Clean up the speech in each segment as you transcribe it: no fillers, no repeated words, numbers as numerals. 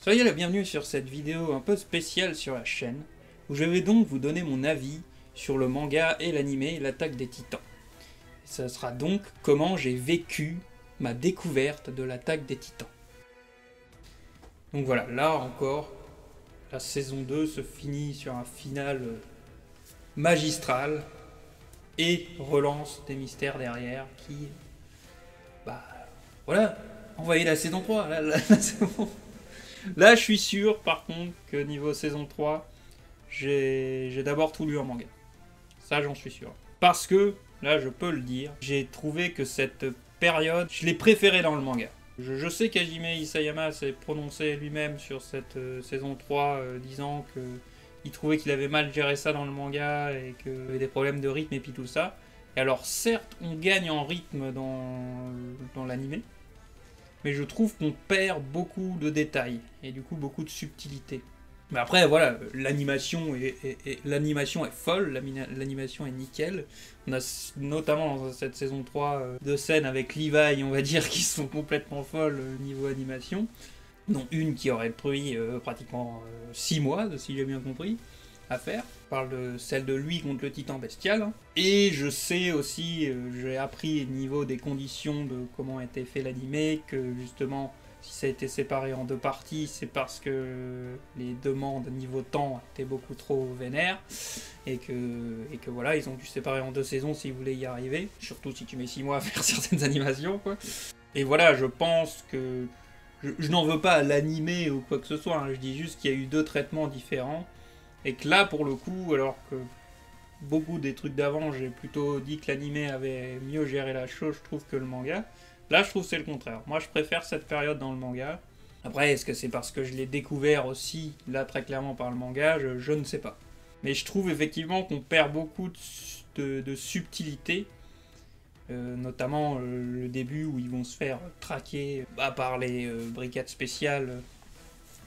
Soyez la bienvenue sur cette vidéo un peu spéciale sur la chaîne, où je vais donc vous donner mon avis sur le manga et l'anime L'Attaque des Titans. Ce sera donc comment j'ai vécu ma découverte de l'Attaque des Titans. Donc voilà, là encore, la saison 2 se finit sur un final magistral et relance des mystères derrière qui, voilà, envoyez la saison 3, là c'est bon. Là, je suis sûr, par contre, que niveau saison 3, j'ai d'abord tout lu en manga. Ça, j'en suis sûr. Parce que, là, je peux le dire, j'ai trouvé que cette période, je l'ai préférée dans le manga. Je sais qu'Hajime Isayama s'est prononcé lui-même sur cette saison 3, disant qu'il trouvait qu'il avait mal géré ça dans le manga et qu'il y avait des problèmes de rythme et puis tout ça. Et alors, certes, on gagne en rythme dans l'anime, mais je trouve qu'on perd beaucoup de détails et du coup beaucoup de subtilité. Mais après voilà, l'animation est folle, l'animation est nickel. On a notamment dans cette saison 3 deux scènes avec Levi, on va dire, qui sont complètement folles niveau animation, dont une qui aurait pris pratiquement 6 mois, si j'ai bien compris, à faire. Je parle de celle de lui contre le titan bestial. Et je sais aussi, j'ai appris au niveau des conditions de comment était fait l'animé, que justement, si ça a été séparé en deux parties, c'est parce que les demandes niveau temps étaient beaucoup trop vénères, et que voilà, ils ont dû séparer en deux saisons s'ils voulaient y arriver, surtout si tu mets 6 mois à faire certaines animations, quoi. Et voilà, je pense que je n'en veux pas à l'animé ou quoi que ce soit, hein. Je dis juste qu'il y a eu deux traitements différents. Et que là, pour le coup, alors que beaucoup des trucs d'avant, j'ai plutôt dit que l'anime avait mieux géré la chose, je trouve, que le manga. Là, je trouve que c'est le contraire. Moi, je préfère cette période dans le manga. Après, est-ce que c'est parce que je l'ai découvert aussi, là, très clairement, par le manga? Je ne sais pas. Mais je trouve effectivement qu'on perd beaucoup de subtilité. Notamment le début où ils vont se faire traquer par les brigades spéciales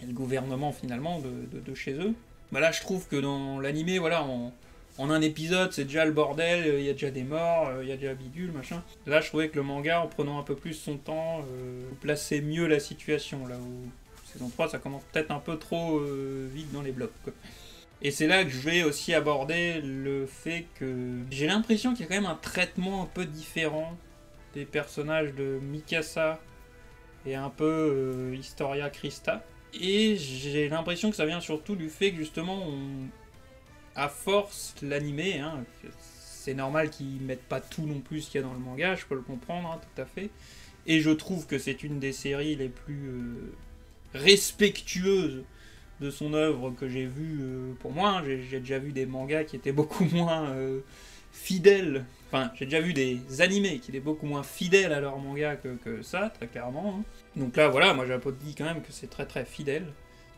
et le gouvernement, finalement, de chez eux. Bah là, je trouve que dans l'animé, voilà, en un épisode, c'est déjà le bordel, il y a déjà des morts, il y a déjà bidule, machin. Là, je trouvais que le manga, en prenant un peu plus son temps, plaçait mieux la situation. Là où saison 3, ça commence peut-être un peu trop vite dans les blocs, quoi. Et c'est là que je vais aussi aborder le fait que j'ai l'impression qu'il y a quand même un traitement un peu différent des personnages de Mikasa et un peu Historia Christa. Et j'ai l'impression que ça vient surtout du fait que justement, à force l'animé, hein, c'est normal qu'ils mettent pas tout non plus ce qu'il y a dans le manga, je peux le comprendre, hein, tout à fait. Et je trouve que c'est une des séries les plus respectueuses de son œuvre que j'ai vues pour moi. Hein. J'ai déjà vu des mangas qui étaient beaucoup moins fidèles. Enfin, j'ai déjà vu des animés qui étaient beaucoup moins fidèles à leur manga que ça, très clairement. Hein. Donc là, voilà, moi j'applaudis quand même que c'est très très fidèle.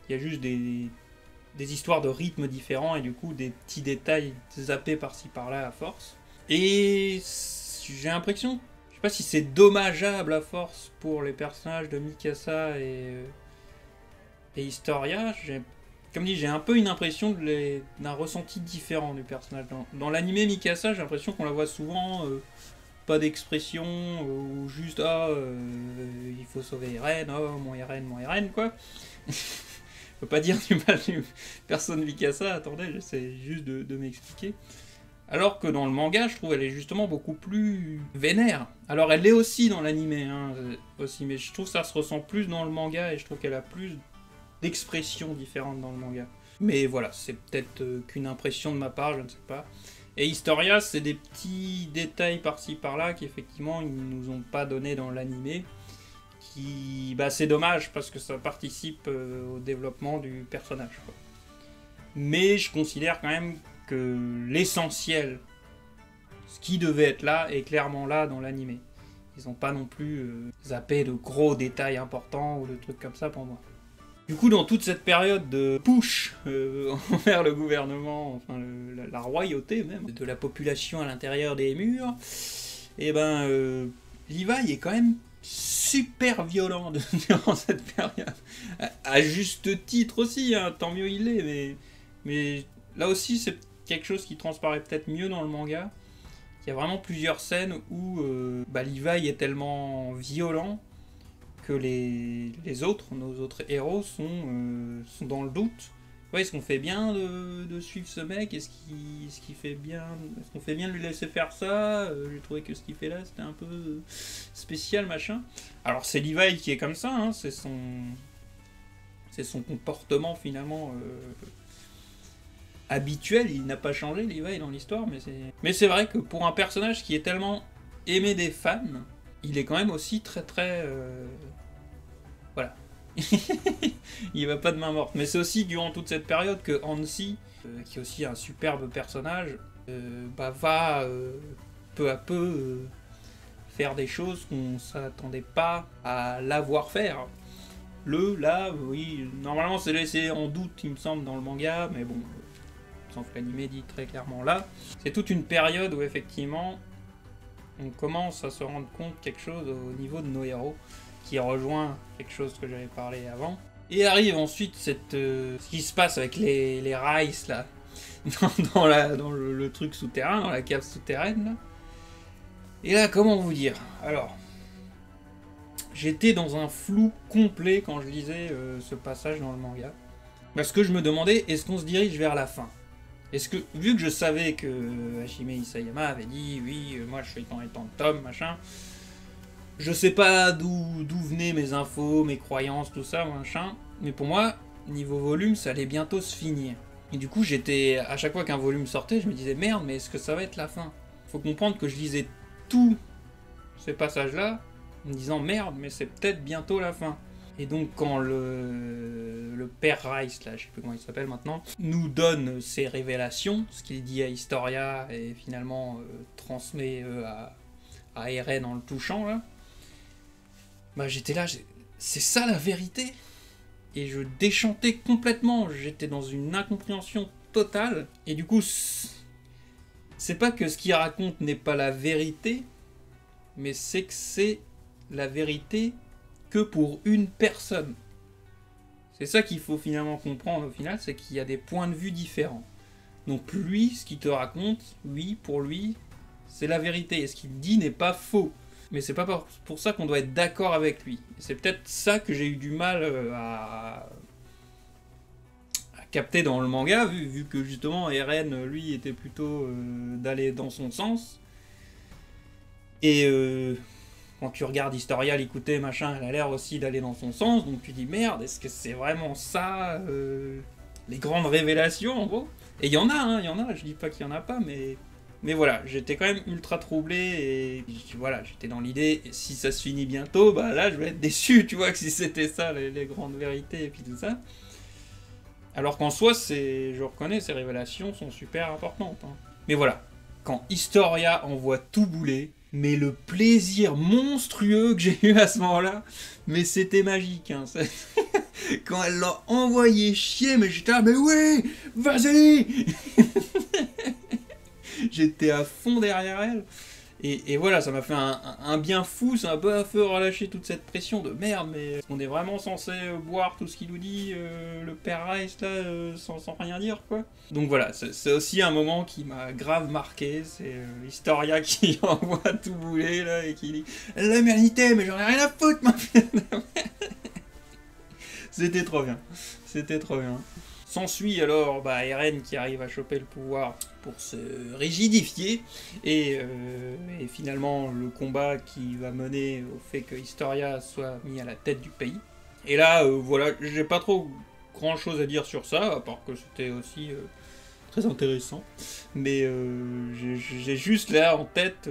Il y a juste des histoires de rythmes différents et du coup des petits détails zappés par-ci par-là à force. Et j'ai l'impression, je sais pas si c'est dommageable à force pour les personnages de Mikasa et Historia. Comme dit, j'ai un peu une impression d'un ressenti différent du personnage. Dans l'animé Mikasa, j'ai l'impression qu'on la voit souvent, pas d'expression, ou juste il faut sauver Eren, oh mon Eren, quoi. Je peux pas dire du mal du personne Mikasa, attendez, j'essaie juste de m'expliquer. Alors que dans le manga, je trouve elle est justement beaucoup plus vénère. Alors elle l'est aussi dans l'animé, hein, aussi, mais je trouve que ça se ressent plus dans le manga et je trouve qu'elle a plus d'expressions différentes dans le manga. Mais voilà, c'est peut-être qu'une impression de ma part, je ne sais pas. Et Historia, c'est des petits détails par-ci par-là qu'effectivement ils nous ont pas donné dans l'animé. C'est dommage parce que ça participe au développement du personnage, quoi. Mais je considère quand même que l'essentiel, ce qui devait être là, est clairement là dans l'animé. Ils n'ont pas non plus zappé de gros détails importants ou de trucs comme ça pour moi. Du coup, dans toute cette période de push envers le gouvernement, enfin la royauté même, de la population à l'intérieur des murs, et Levi est quand même super violent durant cette période. À juste titre aussi, hein, tant mieux il est, mais là aussi c'est quelque chose qui transparaît peut-être mieux dans le manga. Il y a vraiment plusieurs scènes où Levi est tellement violent que les autres, nos autres héros, sont dans le doute. Ouais, est-ce qu'on fait bien de suivre ce mec? Est-ce qu'il fait bien? Est-ce qu'on fait bien de lui laisser faire ça? J'ai trouvé que ce qu'il fait là, c'était un peu spécial, machin. Alors c'est Levi qui est comme ça, hein, c'est son comportement finalement habituel. Il n'a pas changé, Levi, dans l'histoire, mais c'est vrai que pour un personnage qui est tellement aimé des fans, il est quand même aussi très très voilà. Il va pas de main morte. Mais c'est aussi durant toute cette période que Hansi, qui est aussi un superbe personnage, va peu à peu faire des choses qu'on s'attendait pas à la voir faire. Là, oui, normalement c'est laissé en doute, il me semble, dans le manga, mais bon, sans que l'anime dit très clairement là. C'est toute une période où effectivement on commence à se rendre compte quelque chose au niveau de nos héros, qui rejoint quelque chose que j'avais parlé avant. Et arrive ensuite ce qui se passe avec les Rice là, dans le truc souterrain, dans la cave souterraine là. Et là, comment vous dire? Alors, j'étais dans un flou complet quand je lisais ce passage dans le manga. Parce que je me demandais, est-ce qu'on se dirige vers la fin? Est-ce que, vu que je savais que Hajime Isayama avait dit, oui, moi je fais tant et tant de tomes, machin, je sais pas d'où venaient mes infos, mes croyances, tout ça, machin, mais pour moi, niveau volume, ça allait bientôt se finir. Et du coup, à chaque fois qu'un volume sortait, je me disais, merde, mais est-ce que ça va être la fin? Faut comprendre que je lisais tous ces passages-là, en me disant, merde, mais c'est peut-être bientôt la fin. Et donc quand le père Rice, là, je sais plus comment il s'appelle maintenant, nous donne ses révélations, ce qu'il dit à Historia et finalement transmet à Eren en le touchant, là, bah j'étais là, c'est ça la vérité? Et je déchantais complètement, j'étais dans une incompréhension totale, et du coup, c'est pas que ce qu'il raconte n'est pas la vérité, mais c'est que c'est la vérité que pour une personne. C'est ça qu'il faut finalement comprendre au final, c'est qu'il y a des points de vue différents. Donc lui, ce qu'il te raconte, oui, pour lui, c'est la vérité. Et ce qu'il dit n'est pas faux. Mais c'est pas pour ça qu'on doit être d'accord avec lui. C'est peut-être ça que j'ai eu du mal à capter dans le manga, vu que justement Eren, lui, était plutôt d'aller dans son sens. Et quand tu regardes Historia, l'écouter, machin, elle a l'air aussi d'aller dans son sens, donc tu dis merde, est-ce que c'est vraiment ça, les grandes révélations en gros? Et il y en a, hein, il y en a, je dis pas qu'il y en a pas, mais voilà, j'étais quand même ultra troublé et voilà, j'étais dans l'idée, si ça se finit bientôt, bah là je vais être déçu, tu vois, que si c'était ça, les grandes vérités et puis tout ça. Alors qu'en soi, je reconnais, ces révélations sont super importantes. Hein. Mais voilà, quand Historia envoie tout bouler, mais le plaisir monstrueux que j'ai eu à ce moment-là, mais c'était magique. Hein. Quand elle l'a envoyé chier, mais j'étais là, mais oui, vas-y. J'étais à fond derrière elle. Et voilà, ça m'a fait un bien fou, ça m'a pas fait relâcher toute cette pression de merde, mais on est vraiment censé boire tout ce qu'il nous dit, le père Rice, là, sans rien dire, quoi. Donc voilà, c'est aussi un moment qui m'a grave marqué, c'est Historia qui envoie tout bouler, là, et qui dit « L'humanité, mais j'en ai rien à foutre, ma fille !» C'était trop bien, c'était trop bien. S'ensuit alors Eren qui arrive à choper le pouvoir pour se rigidifier et finalement le combat qui va mener au fait que Historia soit mis à la tête du pays. Et là, voilà, j'ai pas trop grand chose à dire sur ça, à part que c'était aussi très intéressant. Mais j'ai juste là en tête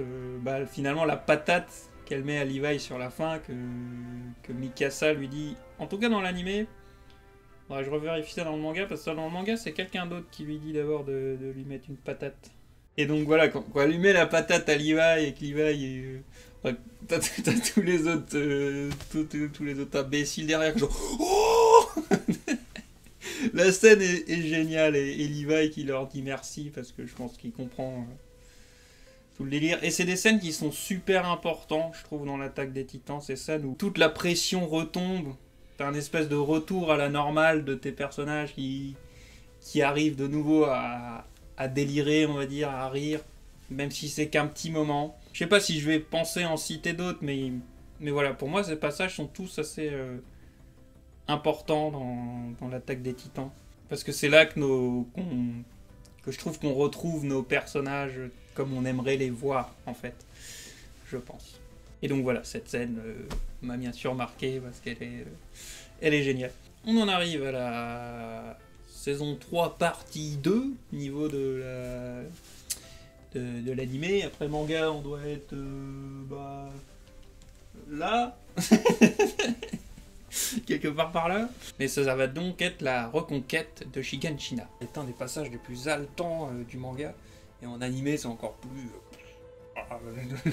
finalement la patate qu'elle met à Levi sur la fin, que Mikasa lui dit, en tout cas dans l'animé. Je revérifie ça dans le manga, parce que dans le manga, c'est quelqu'un d'autre qui lui dit d'abord de lui mettre une patate. Et donc voilà, quand elle lui met la patate à Levi, et que Levi t'as tous les autres tous les autres imbéciles derrière, genre oh. La scène est géniale, et Levi qui leur dit merci, parce que je pense qu'il comprend tout le délire. Et c'est des scènes qui sont super importantes, je trouve, dans l'attaque des Titans, ces scènes où toute la pression retombe. T'as un espèce de retour à la normale de tes personnages qui arrivent de nouveau à délirer, on va dire, à rire, même si c'est qu'un petit moment. Je sais pas si je vais penser en citer d'autres, mais Mais voilà, pour moi, ces passages sont tous assez importants dans l'attaque des Titans. Parce que c'est là que, que je trouve qu'on retrouve nos personnages comme on aimerait les voir, en fait. Je pense. Et donc voilà, cette scène m'a bien sûr marqué parce elle est géniale. On en arrive à la saison 3, partie 2, niveau de l'animé. Après manga, on doit être là. Quelque part par là. Mais ça va donc être la reconquête de Shiganshina. C'est un des passages les plus haletants du manga. Et en animé, c'est encore plus...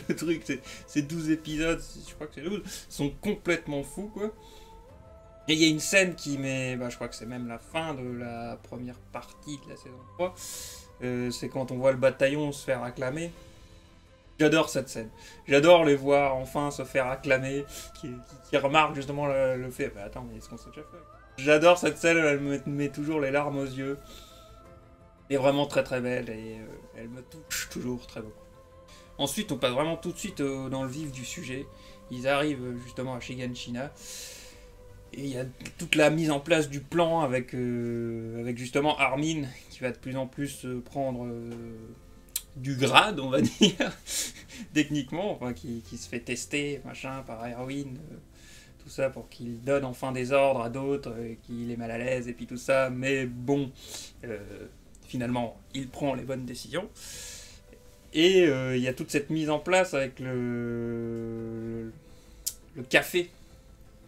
le truc, c'est 12 épisodes, je crois que c'est 12, sont complètement fous, quoi. Et il y a une scène qui met... je crois que c'est même la fin de la première partie de la saison 3. C'est quand on voit le bataillon se faire acclamer. J'adore cette scène. J'adore les voir enfin se faire acclamer, qui remarquent justement le fait. Attends, mais est-ce qu'on s'est déjà fait? J'adore cette scène, elle me met toujours les larmes aux yeux. Elle est vraiment très très belle et elle me touche toujours très beaucoup. Ensuite, on passe vraiment tout de suite dans le vif du sujet. Ils arrivent justement à Shiganshina. Et il y a toute la mise en place du plan avec justement Armin qui va de plus en plus prendre du grade, on va dire, techniquement, enfin, qui se fait tester machin, par Erwin, tout ça pour qu'il donne enfin des ordres à d'autres, qu'il est mal à l'aise et puis tout ça. Mais bon, finalement, il prend les bonnes décisions. Et il y a toute cette mise en place avec le café,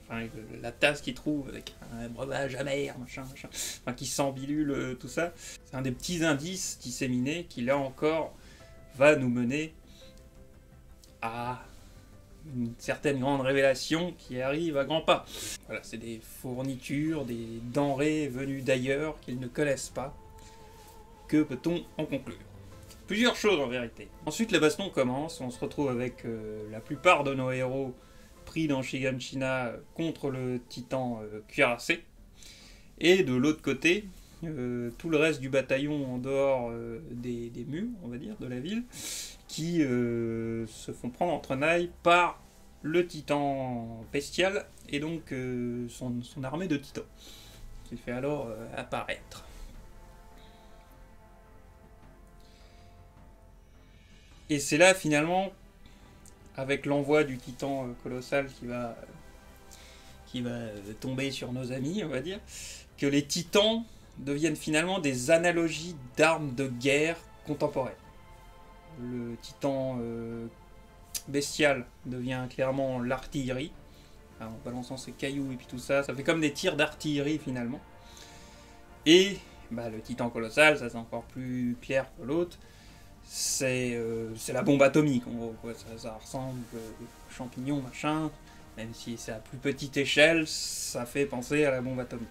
enfin, la tasse qu'il trouve avec un breuvage amer, machin, enfin, qui s'embillule, tout ça. C'est un des petits indices disséminés qui, là encore, va nous mener à une certaine grande révélation qui arrive à grands pas. Voilà, c'est des fournitures, des denrées venues d'ailleurs qu'ils ne connaissent pas. Que peut-on en conclure? Plusieurs choses en vérité. Ensuite, la baston commence, on se retrouve avec la plupart de nos héros pris dans Shiganshina contre le titan cuirassé. Et de l'autre côté, tout le reste du bataillon en dehors des murs, on va dire, de la ville, qui se font prendre en tenaille par le titan bestial et donc son armée de titans, qu'il fait alors apparaître. Et c'est là, finalement, avec l'envoi du titan colossal qui va tomber sur nos amis, on va dire, que les titans deviennent finalement des analogies d'armes de guerre contemporaines. Le titan bestial devient clairement l'artillerie, en balançant ses cailloux et puis tout ça, ça fait comme des tirs d'artillerie finalement. Et le titan colossal, ça c'est encore plus clair que l'autre, c'est la bombe atomique en gros, quoi. Ça ressemble aux champignons, machin, même si c'est à plus petite échelle, ça fait penser à la bombe atomique.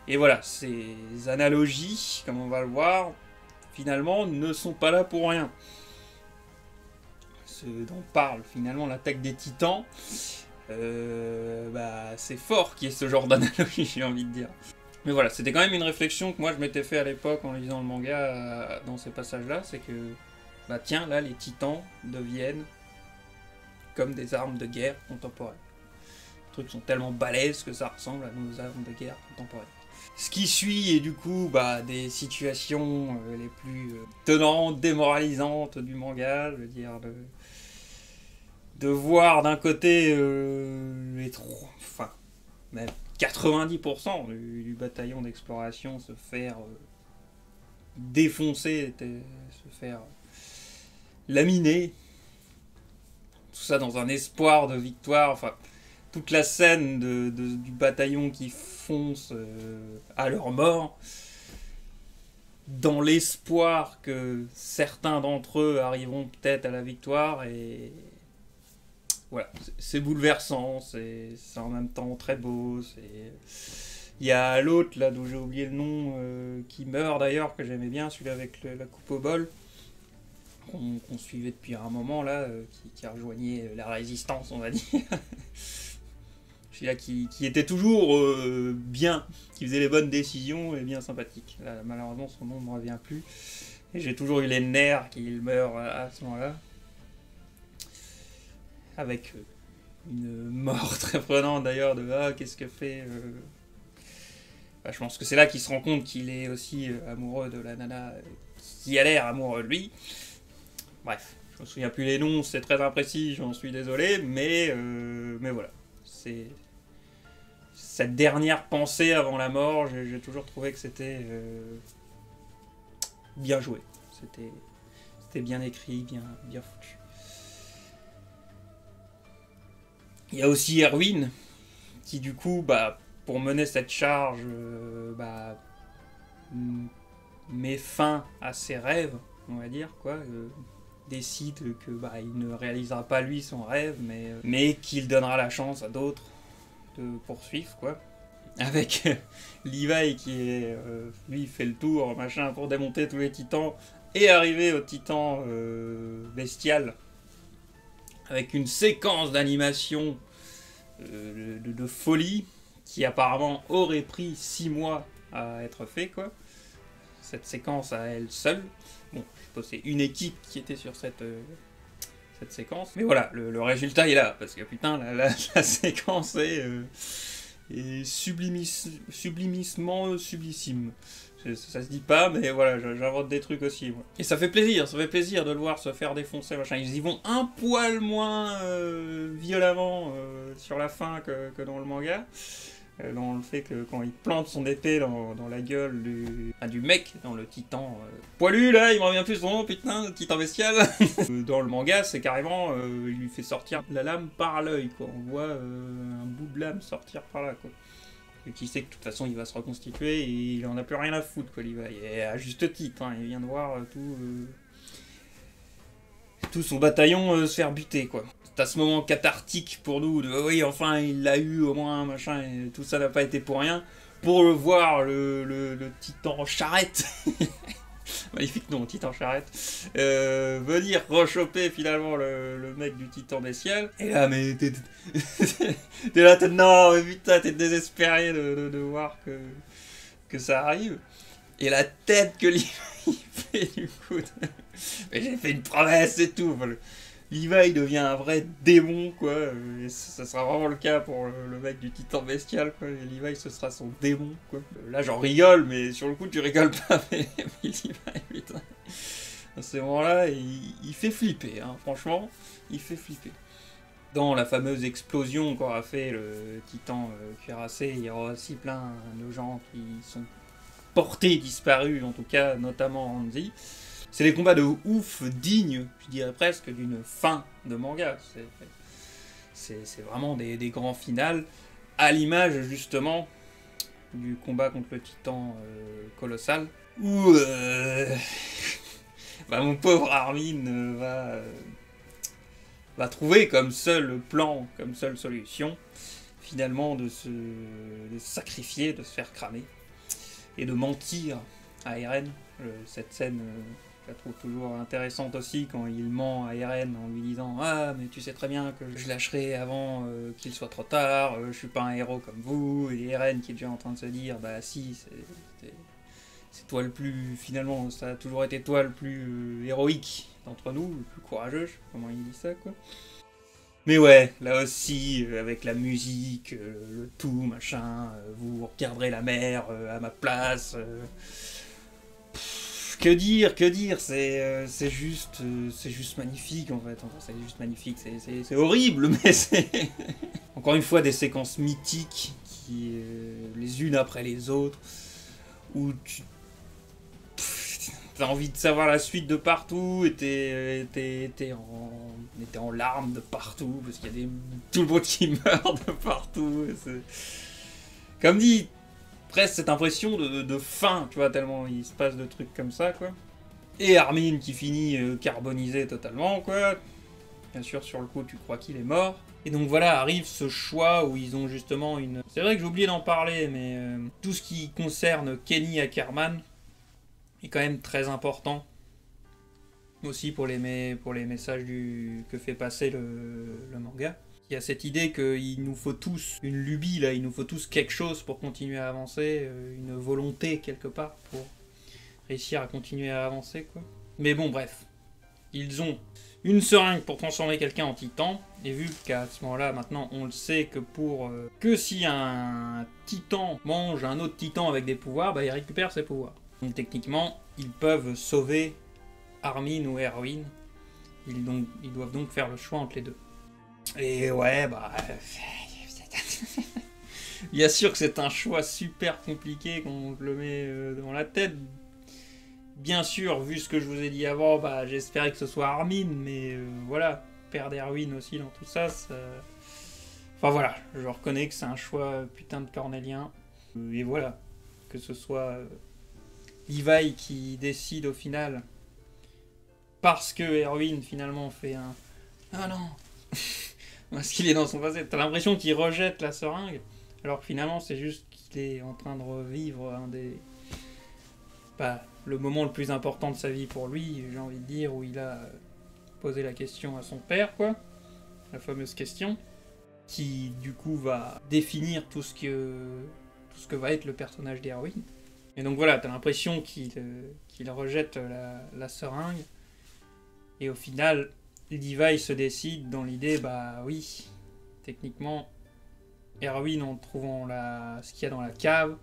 Et voilà, ces analogies, comme on va le voir, finalement ne sont pas là pour rien. Ce dont parle finalement l'attaque des titans, c'est fort qu'il y ait ce genre d'analogie, j'ai envie de dire. Mais voilà, c'était quand même une réflexion que moi je m'étais fait à l'époque en lisant le manga dans ces passages-là, c'est que, tiens, là, les titans deviennent comme des armes de guerre contemporaines. Les trucs sont tellement balèzes que ça ressemble à nos armes de guerre contemporaines. Ce qui suit est du coup des situations les plus tenantes, démoralisantes du manga, je veux dire, de voir d'un côté les trois, enfin, même 90% du bataillon d'exploration se faire défoncer, se faire laminer. Tout ça dans un espoir de victoire. Enfin, toute la scène du bataillon qui fonce à leur mort, dans l'espoir que certains d'entre eux arriveront peut-être à la victoire. Et voilà, c'est bouleversant, c'est en même temps très beau. Il y a l'autre là d'où j'ai oublié le nom qui meurt d'ailleurs, que j'aimais bien, celui avec la coupe au bol, qu'on suivait depuis un moment là, qui rejoignait la résistance, on va dire. Celui-là qui était toujours bien, qui faisait les bonnes décisions et bien sympathique. Là, malheureusement son nom ne me revient plus. Et j'ai toujours eu les nerfs qu'il meurt à ce moment-là. Avec une mort très prenante d'ailleurs de ah qu'est-ce que fait bah, je pense que c'est là qu'il se rend compte qu'il est aussi amoureux de la nana qui a l'air amoureux de lui. Bref, je me souviens plus les noms, c'est très imprécis, j'en suis désolé, mais voilà. C'est cette dernière pensée avant la mort, j'ai toujours trouvé que c'était bien joué. C'était bien écrit, bien foutu. Il y a aussi Erwin, qui du coup, bah, pour mener cette charge, bah, met fin à ses rêves, on va dire, quoi. Décide que bah, il ne réalisera pas lui son rêve, mais qu'il donnera la chance à d'autres de poursuivre, quoi. Avec Levi qui est, lui fait le tour, machin, pour démonter tous les titans, et arriver au titan bestial, avec une séquence d'animation de folie, qui apparemment aurait pris 6 mois à être fait, quoi. Cette séquence à elle seule. Bon, je suppose c'est une équipe qui était sur cette séquence. Mais voilà, le résultat est là, parce que putain, la séquence est sublimissement sublissime. Ça se dit pas, mais voilà, j'invente des trucs aussi. Moi. Et ça fait plaisir de le voir se faire défoncer, machin. Ils y vont un poil moins violemment sur la fin que dans le manga. Dans le fait que quand il plante son épée dans la gueule du mec, dans le titan poilu là, il me revient plus son nom, putain, le titan bestial. Dans le manga, c'est carrément, il lui fait sortir la lame par l'œil, quoi. On voit un bout de lame sortir par là, quoi. Et qui sait que de toute façon il va se reconstituer et il en a plus rien à foutre, quoi, Levi. Et à juste titre, hein, il vient de voir tout son bataillon se faire buter, quoi. C'est à ce moment cathartique pour nous de oui, enfin il l'a eu au moins, machin, et tout ça n'a pas été pour rien. Pour le voir, le titan charrette, magnifique nom, titan charrette, venir rechoper finalement le mec du titan bestial. Et là, mais t'es là, non, mais putain, t'es désespéré de voir que ça arrive. Et la tête que Levi fait du coup. Mais j'ai fait une promesse et tout. Levi devient un vrai démon, quoi. Et ça sera vraiment le cas pour le mec du titan bestial, quoi. Et Levi, ce sera son démon, quoi. Là, j'en rigole, mais sur le coup, tu rigoles pas. Mais Levi, putain. À ce moment-là, il fait flipper, hein. Franchement, il fait flipper. Dans la fameuse explosion qu'aura fait le titan cuirassé, il y aura aussi plein de gens qui sont portés disparus, en tout cas, notamment Hanzi. C'est des combats de ouf dignes, je dirais presque, d'une fin de manga. C'est vraiment des grands finales, à l'image justement du combat contre le titan colossal, où bah, mon pauvre Armin va trouver comme seul plan, comme seule solution, finalement de se sacrifier, de se faire cramer, et de mentir à Eren. Cette scène... je la trouve toujours intéressante aussi quand il ment à Eren en lui disant « Ah, mais tu sais très bien que je lâcherai avant qu'il soit trop tard, je suis pas un héros comme vous. » Et Eren qui est déjà en train de se dire « Bah si, c'est toi le plus... Finalement, ça a toujours été toi le plus héroïque d'entre nous, le plus courageux. » Je sais pas comment il dit ça, quoi. Mais ouais, là aussi, avec la musique, le tout, machin, vous regarderez la mer à ma place... Que dire, c'est juste magnifique en fait, c'est juste magnifique, c'est horrible, mais c'est... Encore une fois, des séquences mythiques, qui, les unes après les autres, où tu... T'as envie de savoir la suite de partout, et t'es en larmes de partout, parce qu'il y a tout le monde qui meurt de partout, comme dit... Presque cette impression de fin, tu vois, tellement il se passe de trucs comme ça, quoi. Et Armin qui finit carbonisé totalement, quoi. Bien sûr, sur le coup, tu crois qu'il est mort. Et donc voilà, arrive ce choix où ils ont justement une... C'est vrai que j'ai oublié d'en parler, mais tout ce qui concerne Kenny Ackerman est quand même très important. Aussi pour les messages que fait passer le manga. Il y a cette idée qu'il nous faut tous une lubie, là, il nous faut tous quelque chose pour continuer à avancer, une volonté quelque part pour réussir à continuer à avancer, quoi. Mais bon, bref. ils ont une seringue pour transformer quelqu'un en titan, et vu qu'à ce moment-là, maintenant, on le sait que si un titan mange un autre titan avec des pouvoirs, bah il récupère ses pouvoirs. Donc techniquement, ils peuvent sauver Armin ou Erwin. Ils doivent donc faire le choix entre les deux. Et ouais, bah... Bien sûr que c'est un choix super compliqué quand on le met dans la tête. Bien sûr, vu ce que je vous ai dit avant, bah, j'espérais que ce soit Armin, mais voilà, père d'Erwin aussi dans tout ça, Enfin voilà, je reconnais que c'est un choix putain de cornélien. Et voilà, que ce soit Levi qui décide au final, parce que Erwin finalement fait un... Ah non parce qu'il est dans son passé. T'as l'impression qu'il rejette la seringue, alors que finalement c'est juste qu'il est en train de revivre un des... Bah, le moment le plus important de sa vie pour lui, j'ai envie de dire, où il a posé la question à son père, quoi. La fameuse question, qui du coup va définir tout ce que va être le personnage d'Erwin. Et donc voilà, t'as l'impression qu'il rejette la seringue, et au final, Levi se décide dans l'idée, bah oui, techniquement, Erwin en trouvant ce qu'il y a dans la cave,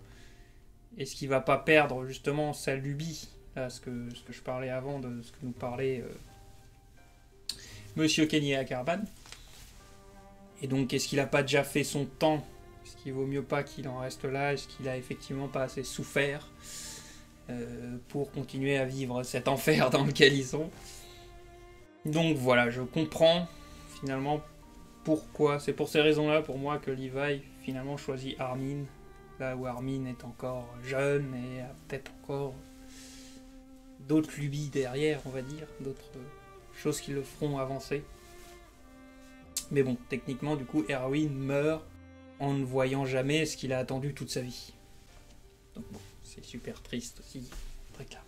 est-ce qu'il va pas perdre justement sa lubie, là, ce que je parlais avant, de ce que nous parlait Monsieur Kenny Ackerman. Et donc, est-ce qu'il a pas déjà fait son temps? Est-ce qu'il vaut mieux pas qu'il en reste là? Est-ce qu'il a effectivement pas assez souffert pour continuer à vivre cet enfer dans lequel ils sont? Donc voilà, je comprends finalement pourquoi. C'est pour ces raisons-là, pour moi, que Levi finalement choisit Armin, là où Armin est encore jeune et a peut-être encore d'autres lubies derrière, on va dire, d'autres choses qui le feront avancer. Mais bon, techniquement, du coup, Erwin meurt en ne voyant jamais ce qu'il a attendu toute sa vie. Donc bon, c'est super triste aussi, très clairement.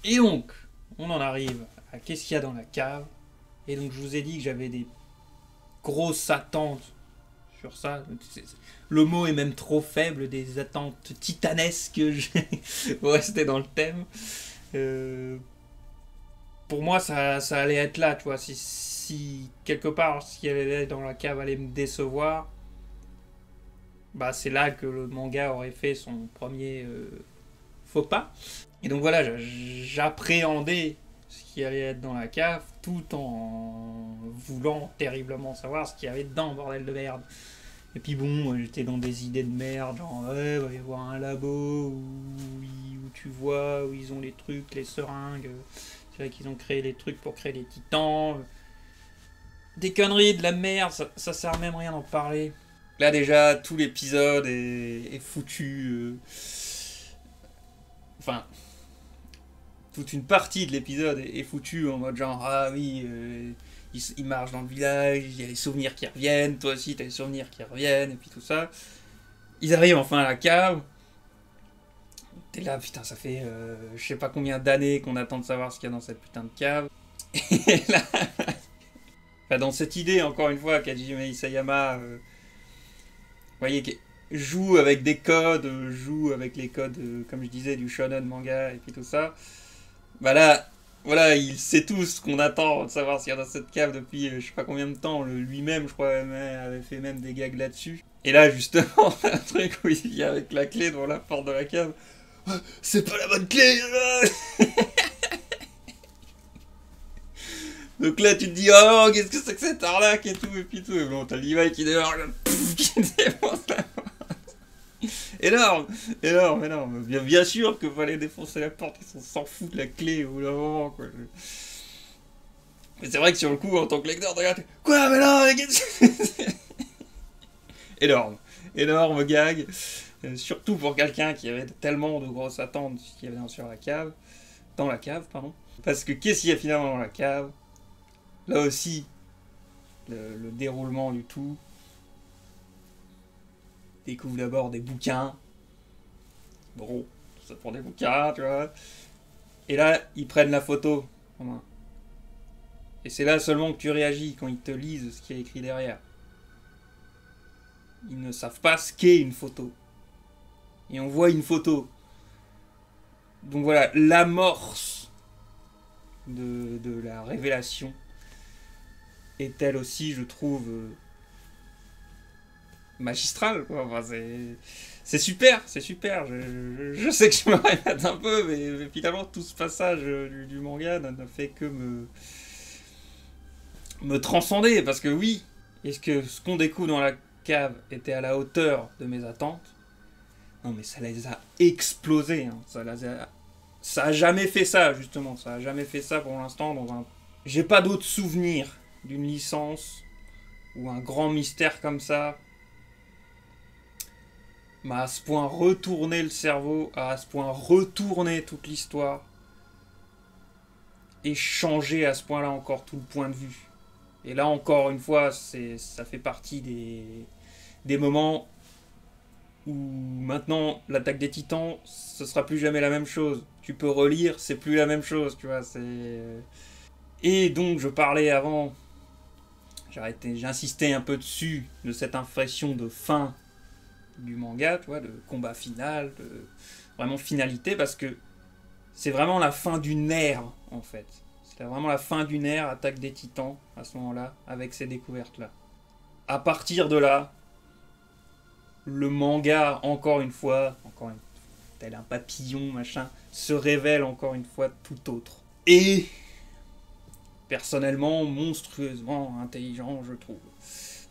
Et donc, on en arrive à qu'est-ce qu'il y a dans la cave. Et donc, je vous ai dit que j'avais des grosses attentes sur ça. Le mot est même trop faible, des attentes titanesques. Pour rester dans le thème. Pour moi, ça allait être là, tu vois. Si quelque part, si elle allait dans la cave, allait me décevoir, bah c'est là que le manga aurait fait son premier faux pas. Et donc voilà, j'appréhendais ce qui allait être dans la cave, tout en voulant terriblement savoir ce qu'il y avait dedans, bordel de merde. Et puis bon, j'étais dans des idées de merde, genre ouais, il va y avoir un labo où tu vois, où ils ont les trucs, les seringues. C'est vrai qu'ils ont créé les trucs pour créer les titans. Des conneries, de la merde, ça sert même rien d'en parler. Là déjà, tout l'épisode est foutu. Enfin, toute une partie de l'épisode est foutue en mode genre, ah oui, il marche dans le village, il y a les souvenirs qui reviennent, toi aussi t'as les souvenirs qui reviennent, et puis tout ça. Ils arrivent enfin à la cave. T'es là, putain, ça fait je sais pas combien d'années qu'on attend de savoir ce qu'il y a dans cette putain de cave. Et là, enfin, dans cette idée, encore une fois, Kajime Isayama, vous voyez, joue avec des codes, joue avec les codes, comme je disais, du shonen manga et puis tout ça. Bah là, voilà, il sait tout ce qu'on attend de savoir s'il y a dans cette cave depuis je sais pas combien de temps. Lui-même, je crois, avait fait même des gags là-dessus. Et là, justement, un truc où il vient avec la clé devant la porte de la cave. C'est pas la bonne clé. Donc là, tu te dis, oh, qu'est-ce que c'est que cette arnaque et tout, et puis tout. Et bon, t'as Levi qui démarre, qui défonce la porte. Énorme, énorme. Bien sûr qu'il fallait défoncer la porte, ils s'en foutent de la clé au bout d'un moment, quoi. Mais c'est vrai que sur le coup, en tant que lecteur, tu regardes, quoi, mais non, mais qu'est-ce que énorme gag. Surtout pour quelqu'un qui avait tellement de grosses attentes qu'il y avait dans la cave, pardon. Parce que qu'est-ce qu'il y a finalement dans la cave? Là aussi, le déroulement du tout. Découvre d'abord des bouquins. Bon, tout ça pour des bouquins, tu vois. Et là, ils prennent la photo en main. Et c'est là seulement que tu réagis quand ils te lisent ce qui est écrit derrière. Ils ne savent pas ce qu'est une photo. Et on voit une photo. Donc voilà, l'amorce de la révélation est elle aussi, je trouve, magistrale, quoi. Enfin, c'est super, c'est super. Je sais que je me répète un peu, mais finalement, tout ce passage du manga ne fait que me transcender. Parce que oui, est-ce que ce qu'on découvre dans la cave était à la hauteur de mes attentes? Non, mais ça les a explosés. Hein. Ça a jamais fait ça, justement. Ça a jamais fait ça pour l'instant dans un... J'ai pas d'autres souvenirs d'une licence ou un grand mystère comme ça m'a à ce point retourné le cerveau, a à ce point retourné toute l'histoire et changé à ce point-là encore tout le point de vue. Et là encore une fois, ça fait partie des moments où maintenant l'attaque des Titans, ce sera plus jamais la même chose. Tu peux relire, c'est plus la même chose, tu vois. Et donc je parlais avant, j'insistais un peu dessus de cette impression de fin du manga, tu vois, de combat final, de vraiment finalité, parce que c'est vraiment la fin d'une ère, en fait. C'est vraiment la fin d'une ère, attaque des Titans, à ce moment-là, avec ces découvertes-là. À partir de là, le manga, tel un papillon, machin, se révèle encore une fois tout autre. Et, personnellement, monstrueusement intelligent, je trouve.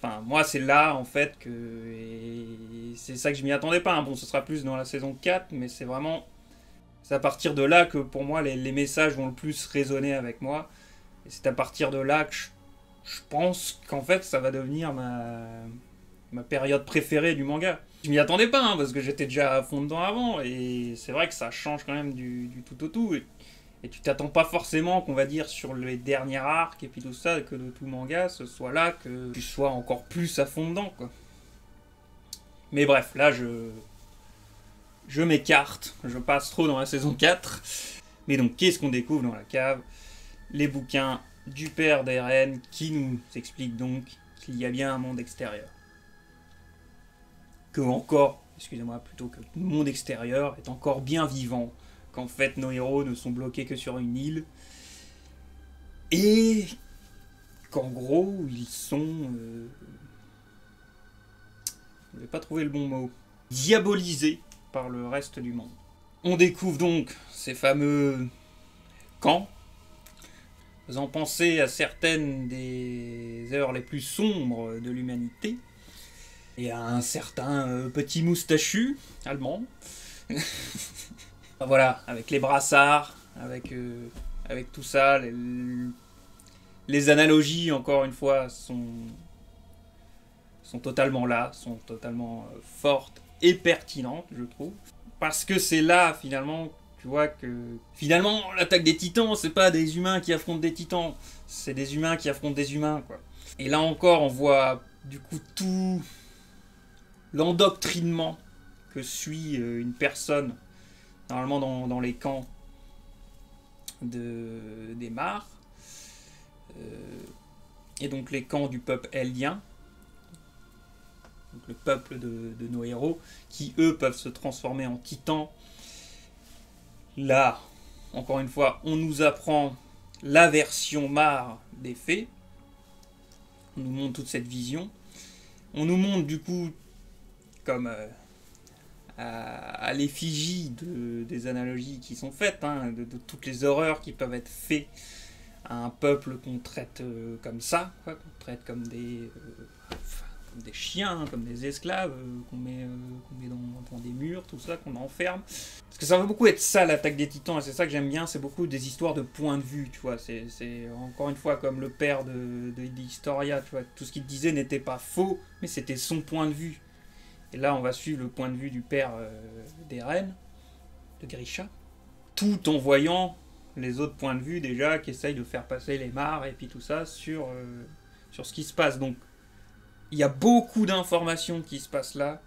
Enfin, moi, c'est là, en fait, que... Et c'est ça que je m'y attendais pas. Hein. Bon, ce sera plus dans la saison 4, mais c'est vraiment... C'est à partir de là que, pour moi, les messages vont le plus résonner avec moi. Et c'est à partir de là que je pense qu'en fait, ça va devenir ma période préférée du manga. Je m'y attendais pas, hein, parce que j'étais déjà à fond dedans avant. Et c'est vrai que ça change quand même du tout au tout. Et tu t'attends pas forcément qu'on va dire sur les derniers arcs et puis tout ça, que de tout manga, ce soit là que tu sois encore plus à fond dedans, quoi. Mais bref, là je m'écarte, je passe trop dans la saison 4. Mais donc, qu'est-ce qu'on découvre dans la cave? Les bouquins du père d'Eren qui nous expliquent donc qu'il y a bien un monde extérieur. Plutôt que le monde extérieur est encore bien vivant, qu'en fait nos héros ne sont bloqués que sur une île, et qu'en gros ils sont... je vais pas trouver le bon mot. Diabolisés par le reste du monde. On découvre donc ces fameux camps, faisant penser à certaines des heures les plus sombres de l'humanité, et à un certain petit moustachu allemand. Voilà, avec les brassards, avec tout ça, les analogies, encore une fois, sont totalement là, sont totalement fortes et pertinentes, je trouve. Parce que c'est là, finalement, tu vois que... Finalement, l'attaque des titans, c'est pas des humains qui affrontent des titans, c'est des humains qui affrontent des humains, quoi. Et là encore, on voit, du coup, tout l'endoctrinement que suit une personne, normalement dans les camps des Mars, et donc les camps du peuple eldien, donc le peuple de nos héros, qui eux peuvent se transformer en titans. Là, encore une fois, on nous apprend la version Mars des faits, on nous montre toute cette vision, on nous montre du coup, comme à l'effigie des analogies qui sont faites, hein, de toutes les horreurs qui peuvent être faites à un peuple qu'on traite comme ça, quoi, qu'on traite comme des chiens, comme des esclaves, qu'on met dans des murs, tout ça, qu'on enferme. Parce que ça va beaucoup être ça, l'attaque des titans, et c'est ça que j'aime bien, c'est beaucoup des histoires de point de vue, tu vois. C'est encore une fois comme le père de Historia, tu vois. Tout ce qu'il disait n'était pas faux, mais c'était son point de vue. Et là, on va suivre le point de vue du père d'Eren, de Grisha, tout en voyant les autres points de vue déjà qui essayent de faire passer les Mars et puis tout ça sur ce qui se passe. Donc, il y a beaucoup d'informations qui se passent là,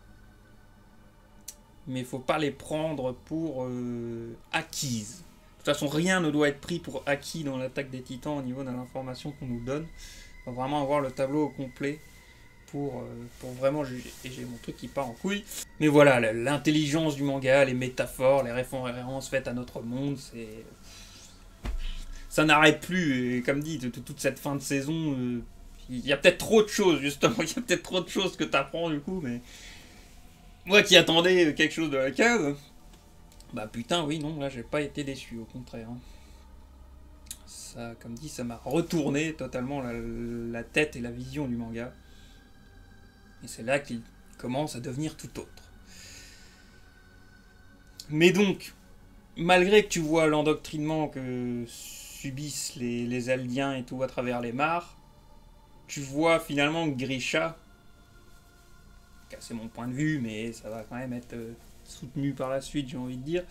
mais il ne faut pas les prendre pour acquises. De toute façon, rien ne doit être pris pour acquis dans l'attaque des titans au niveau de l'information qu'on nous donne. Il faut vraiment avoir le tableau au complet pour vraiment juger. Et j'ai mon truc qui part en couille. Mais voilà, l'intelligence du manga, les métaphores, les références faites à notre monde, ça n'arrête plus. Et comme dit, toute cette fin de saison, il y a peut-être trop de choses, justement. Il y a peut-être trop de choses que tu apprends, du coup. Mais moi qui attendais quelque chose de la cave, bah putain, oui, non, là, j'ai pas été déçu, au contraire. Hein. Ça, comme dit, ça m'a retourné totalement la tête et la vision du manga. Et c'est là qu'il commence à devenir tout autre. Mais donc, malgré que tu vois l'endoctrinement que subissent les Eldiens et tout à travers les mares, tu vois finalement que Grisha, c'est mon point de vue, mais ça va quand même être soutenu par la suite, j'ai envie de dire,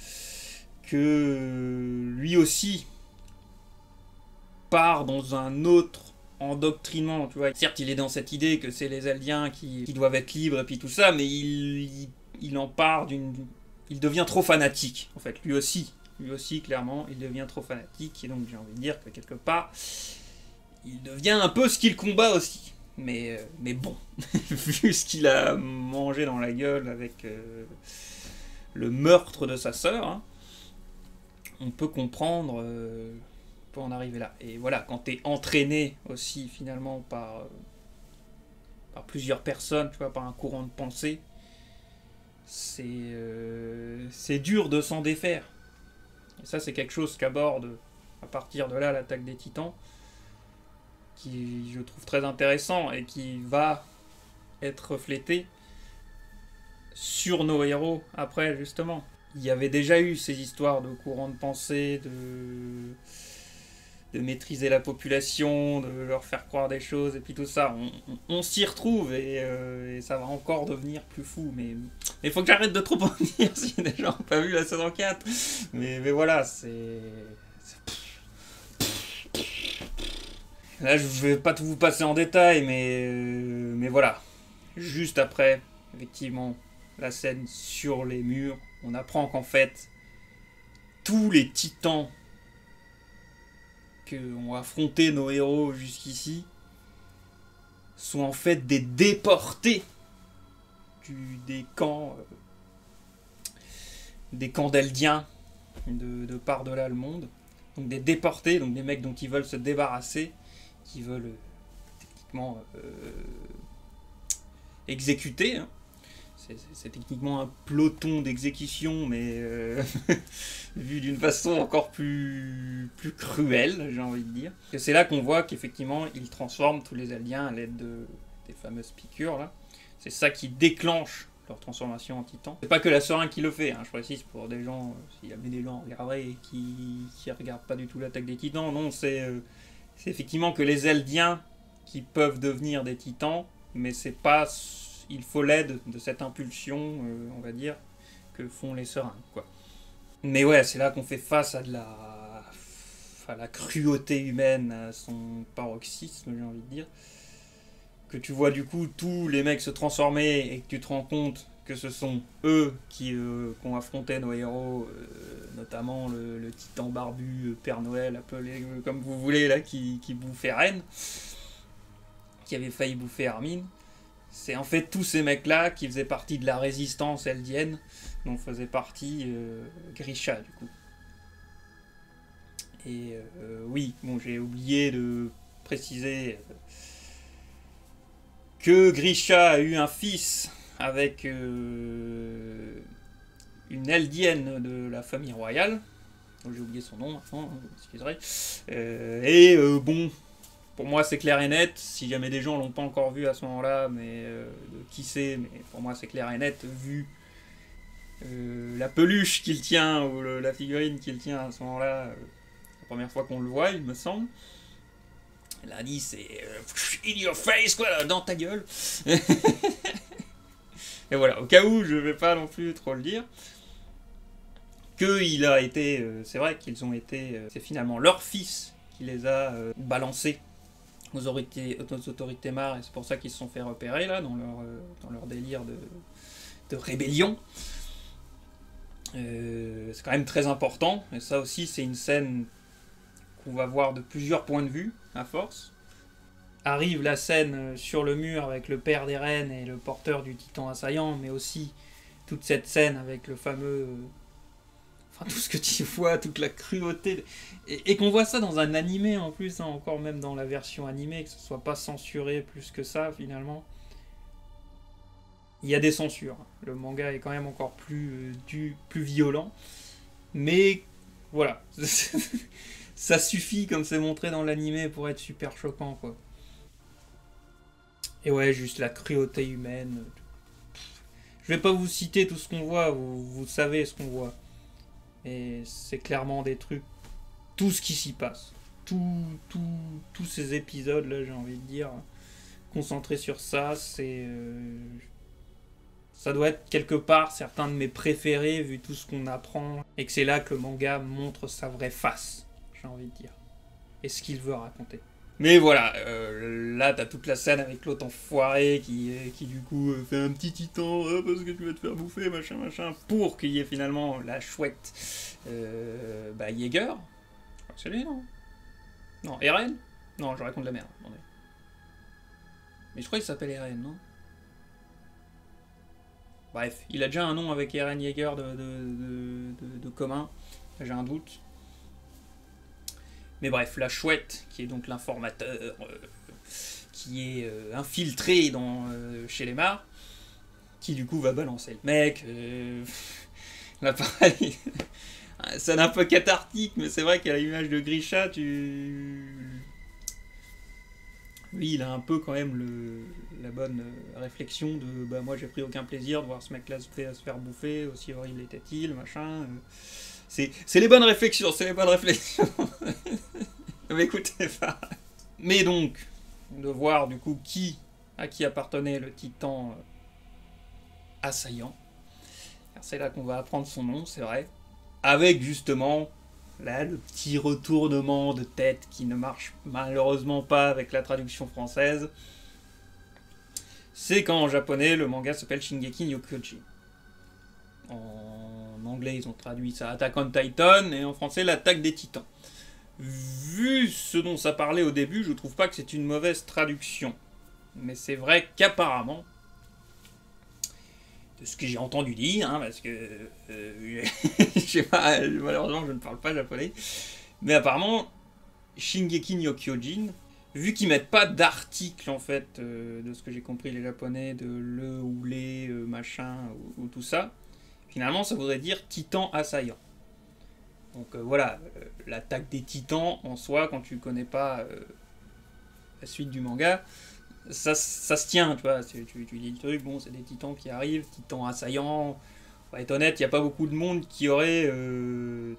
que lui aussi part dans un autre endoctrinement, tu vois. Certes, il est dans cette idée que c'est les Eldiens qui doivent être libres et puis tout ça, mais il en part il devient trop fanatique, en fait, lui aussi, clairement, il devient trop fanatique, et donc j'ai envie de dire que quelque part, il devient un peu ce qu'il combat aussi. Mais bon, vu ce qu'il a mangé dans la gueule avec le meurtre de sa sœur, hein, on peut comprendre, on peut en arriver là. Et voilà, quand t'es entraîné aussi finalement par plusieurs personnes, tu vois, par un courant de pensée, c'est dur de s'en défaire. Et ça, c'est quelque chose qu'aborde à partir de là l'attaque des Titans, qui je trouve très intéressant et qui va être reflété sur nos héros après, justement. Il y avait déjà eu ces histoires de courant de pensée, de maîtriser la population, de leur faire croire des choses, et puis tout ça. On s'y retrouve, et ça va encore devenir plus fou. Mais il faut que j'arrête de trop en dire si les gens n'ont pas vu la saison 4. Mais voilà, c'est... Là, je vais pas tout vous passer en détail, mais voilà. Juste après, effectivement, la scène sur les murs, on apprend qu'en fait, tous les titans que ont affronté nos héros jusqu'ici sont en fait des déportés des camps d'Eldiens de par-delà le monde. Donc des déportés, donc des mecs dont ils veulent se débarrasser, qui veulent techniquement exécuter. Hein. C'est techniquement un peloton d'exécution, mais vu d'une façon encore plus cruelle, j'ai envie de dire. Et c'est là qu'on voit qu'effectivement, ils transforment tous les aliens à l'aide des fameuses piqûres, là. C'est ça qui déclenche leur transformation en titan. C'est pas que la seringue qui le fait, hein, je précise, pour des gens, s'il y avait des gens regardés qui regardent pas du tout l'attaque des titans, non, c'est effectivement que les Eldiens qui peuvent devenir des titans, mais c'est pas... Il faut l'aide de cette impulsion, on va dire, que font les seringues, quoi. Mais ouais, c'est là qu'on fait face à la cruauté humaine, à son paroxysme, j'ai envie de dire. Que tu vois du coup tous les mecs se transformer et que tu te rends compte que ce sont eux qui ont affronté nos héros, notamment le titan barbu, Père Noël, appelé comme vous voulez, là, qui bouffait Ren, qui avait failli bouffer Armin. C'est en fait tous ces mecs-là qui faisaient partie de la résistance eldienne, dont faisait partie Grisha, du coup. Et oui, bon, j'ai oublié de préciser que Grisha a eu un fils avec une eldienne de la famille royale. J'ai oublié son nom maintenant, excusez. Bon... Pour moi, c'est clair et net. Si jamais des gens l'ont pas encore vu à ce moment-là, mais qui sait, mais pour moi, c'est clair et net, vu la peluche qu'il tient, ou la figurine qu'il tient à ce moment-là, la première fois qu'on le voit, il me semble. L'indice, c'est in your face, quoi, là, dans ta gueule. Et voilà, au cas où, je vais pas non plus trop le dire. Il a été, c'est vrai qu'ils ont été, c'est finalement leur fils qui les a balancés aux autorités mares, et c'est pour ça qu'ils se sont fait repérer là dans leur délire de rébellion. C'est quand même très important, et ça aussi c'est une scène qu'on va voir de plusieurs points de vue à force. Arrive la scène sur le mur avec le père d'Eren et le porteur du titan assaillant, mais aussi toute cette scène avec le fameux Enfin, tout ce que tu vois, toute la cruauté. Et qu'on voit ça dans un animé en plus, hein, encore même dans la version animée, que ce soit pas censuré plus que ça finalement. Il y a des censures. Le manga est quand même encore plus violent. Mais voilà. Ça suffit comme c'est montré dans l'animé pour être super choquant, quoi. Et ouais, juste la cruauté humaine. Je vais pas vous citer tout ce qu'on voit, vous savez ce qu'on voit. Et c'est clairement des trucs. Tout ce qui s'y passe. Tous ces épisodes-là, j'ai envie de dire, concentrés sur ça, c'est. Ça doit être quelque part certains de mes préférés, vu tout ce qu'on apprend. Et que c'est là que le manga montre sa vraie face, j'ai envie de dire. Et ce qu'il veut raconter. Mais voilà, là t'as toute la scène avec l'autre enfoiré qui du coup fait un petit titan parce que tu vas te faire bouffer, machin, pour qu'il y ait finalement la chouette Jaeger. C'est lui, non? Non, Eren? Non, je raconte de la merde. Attendez. Mais je crois qu'il s'appelle Eren, non? Bref, il a déjà un nom avec Eren Yeager de commun. J'ai un doute. Mais bref, la chouette, qui est donc l'informateur, qui est infiltré chez les Mars, qui du coup va balancer le mec. Là pareil, c'est un peu cathartique, mais c'est vrai qu'à l'image de Grisha, lui, il a un peu quand même la bonne réflexion de bah moi j'ai pris aucun plaisir de voir ce mec-là se faire bouffer, aussi horrible était-il, machin. C'est les bonnes réflexions, c'est les bonnes réflexions. Mais écoutez pas. Mais donc, de voir du coup à qui appartenait le titan assaillant. C'est là qu'on va apprendre son nom, c'est vrai. Avec justement là le petit retournement de tête qui ne marche malheureusement pas avec la traduction française. C'est quand en japonais le manga s'appelle Shingeki no Kyojin. En anglais ils ont traduit ça Attack on Titan et en français l'attaque des titans. Vu ce dont ça parlait au début, je trouve pas que c'est une mauvaise traduction. Mais c'est vrai qu'apparemment, de ce que j'ai entendu dire, hein, parce que je sais pas, malheureusement je ne parle pas japonais, mais apparemment Shingeki no Kyojin, vu qu'ils mettent pas d'article en fait, de ce que j'ai compris les japonais, de le ou les machin ou tout ça, finalement ça voudrait dire titan assaillant. Donc voilà, l'attaque des titans en soi, quand tu connais pas la suite du manga, ça se tient, tu vois. Tu dis le truc, bon, c'est des titans qui arrivent, titans assaillants. Pour être honnête, il n'y a pas beaucoup de monde qui aurait.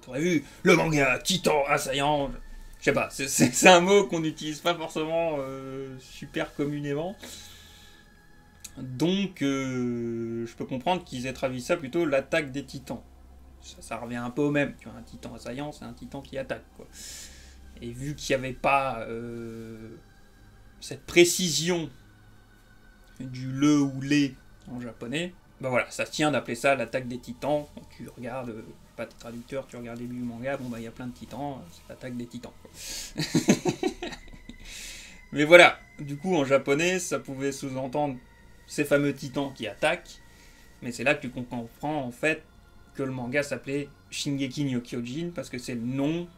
T'aurais vu le manga titan assaillant. Je sais pas, c'est un mot qu'on n'utilise pas forcément super communément. Donc, je peux comprendre qu'ils aient traduit ça plutôt l'attaque des titans. Ça revient un peu au même. Tu vois, un titan assaillant, c'est un titan qui attaque, quoi. Et vu qu'il n'y avait pas cette précision du le ou les en japonais, bah voilà, ça se tient d'appeler ça l'attaque des titans. Quand tu regardes, pas de traducteur, tu regardes le début du manga, bon bah il y a plein de titans, c'est l'attaque des titans, quoi. Mais voilà, du coup en japonais, ça pouvait sous-entendre ces fameux titans qui attaquent, mais c'est là que tu comprends en fait que le manga s'appelait Shingeki no Kyojin, parce que c'est le nom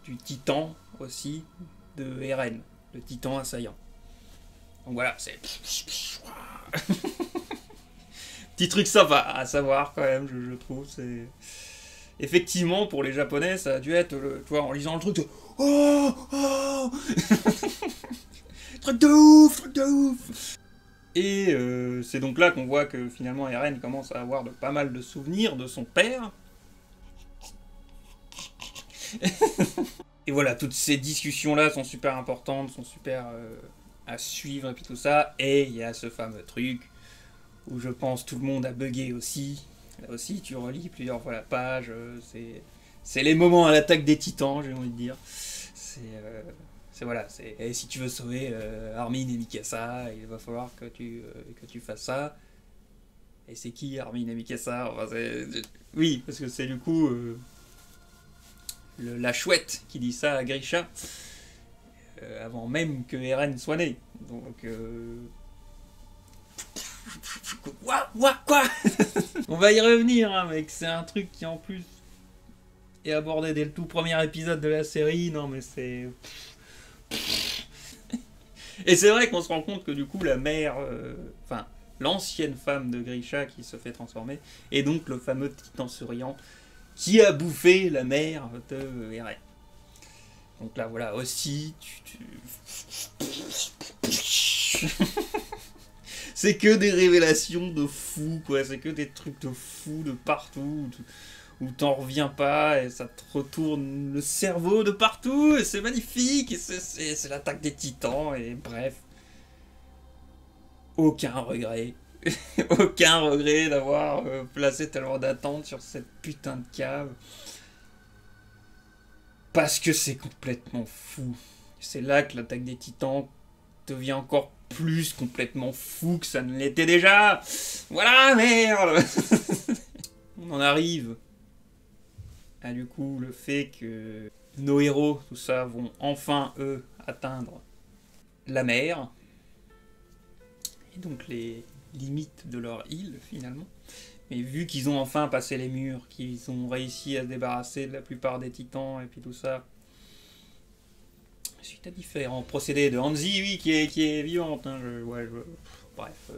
du titan aussi de Eren, le titan assaillant. Donc voilà, c'est... Petit truc sympa à savoir quand même, je trouve. C'est... Effectivement, pour les Japonais, ça a dû être, tu vois, en lisant le truc, oh, oh truc de ouf. Et c'est donc là qu'on voit que finalement Eren commence à avoir pas mal de souvenirs de son père. Et voilà, toutes ces discussions-là sont super importantes, sont super à suivre et puis tout ça. Et il y a ce fameux truc où je pense tout le monde a bugué aussi. Là aussi, tu relis plusieurs fois la page. C'est les moments à l'attaque des titans, j'ai envie de dire. C'est voilà, et si tu veux sauver Armin et Mikasa, il va falloir que tu fasses ça. Et c'est qui Armin et Mikasa? Enfin, oui, parce que c'est du coup la chouette qui dit ça à Grisha avant même que Eren soit né. Donc quoi on va y revenir, hein, mec. C'est un truc qui en plus est abordé dès le tout premier épisode de la série, non mais c'est... Et c'est vrai qu'on se rend compte que du coup la mère, enfin l'ancienne femme de Grisha qui se fait transformer, est donc le fameux titan souriant qui a bouffé la mère de Eren. Donc là voilà aussi, c'est que des révélations de fou, quoi. C'est que des trucs de fou de partout, où t'en reviens pas, et ça te retourne le cerveau de partout, et c'est magnifique, et c'est l'attaque des titans, et bref. Aucun regret. Aucun regret d'avoir placé tellement d'attentes sur cette putain de cave. Parce que c'est complètement fou. C'est là que l'attaque des titans devient encore plus complètement fou que ça ne l'était déjà. Voilà, merde. On en arrive à du coup le fait que nos héros, tout ça, vont enfin, eux, atteindre la mer. Et donc les limites de leur île, finalement. Mais vu qu'ils ont enfin passé les murs, qu'ils ont réussi à se débarrasser de la plupart des titans et puis tout ça, suite à différents procédés de Hanzi, oui, qui est vivante. Hein, bref.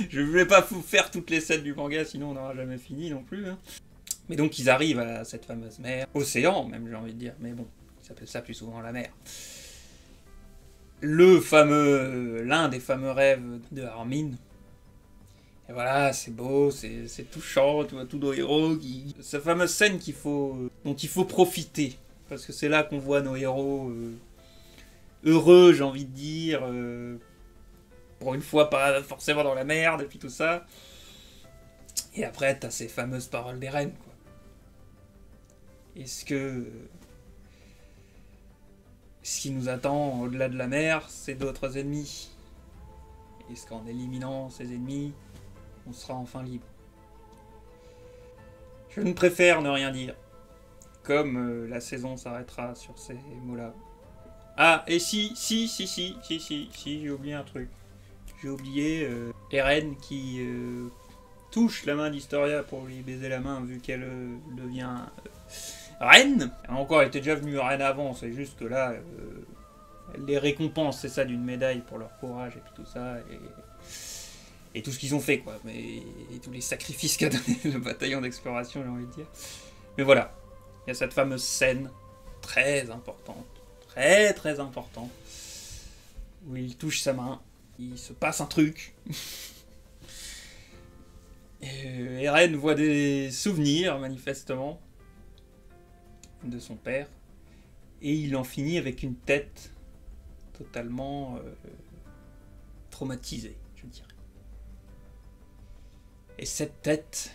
Je voulais pas vous faire toutes les scènes du manga, sinon on n'aura jamais fini non plus. Hein. Mais donc ils arrivent à cette fameuse mer, océan même j'ai envie de dire, mais bon, ils s'appellent ça plus souvent la mer. L'un des fameux rêves de Armin. Et voilà, c'est beau, c'est touchant, tu vois, tous nos héros. Cette fameuse scène dont il faut profiter. Parce que c'est là qu'on voit nos héros heureux, j'ai envie de dire. Pour une fois, pas forcément dans la merde, et puis tout ça. Et après, t'as ces fameuses paroles d'Eren, quoi. Est-ce que... ce qui nous attend au-delà de la mer, c'est d'autres ennemis? Est-ce qu'en éliminant ces ennemis, on sera enfin libre? Je ne préfère ne rien dire. Comme la saison s'arrêtera sur ces mots-là. Ah, et si, j'ai oublié un truc. J'ai oublié Eren qui touche la main d'Historia pour lui baiser la main vu qu'elle devient reine. Encore, elle était déjà venue reine avant, c'est juste que là, elle les récompense, c'est ça, d'une médaille pour leur courage et puis tout ça. Et tout ce qu'ils ont fait, quoi. Et tous les sacrifices qu'a donné le bataillon d'exploration, j'ai envie de dire. Mais voilà, il y a cette fameuse scène très importante, très importante, où il touche sa main, il se passe un truc. Eren voit des souvenirs, manifestement, de son père, et il en finit avec une tête totalement traumatisée, je dirais. Et cette tête,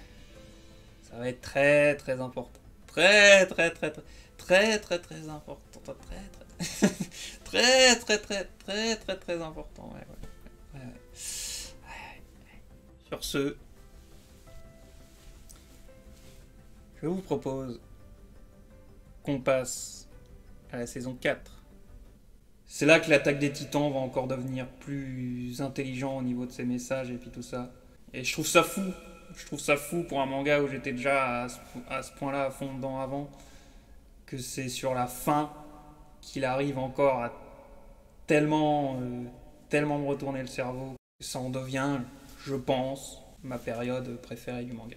ça va être très important. Très important. Très important. Ouais. Sur ce, je vous propose qu'on passe à la saison 4. C'est là que l'attaque des titans va encore devenir plus intelligent au niveau de ses messages et puis tout ça. Et je trouve ça fou. Je trouve ça fou pour un manga où j'étais déjà à ce point-là à fond dedans avant, que c'est sur la fin qu'il arrive encore à tellement me retourner le cerveau. Ça en devient, je pense, ma période préférée du manga.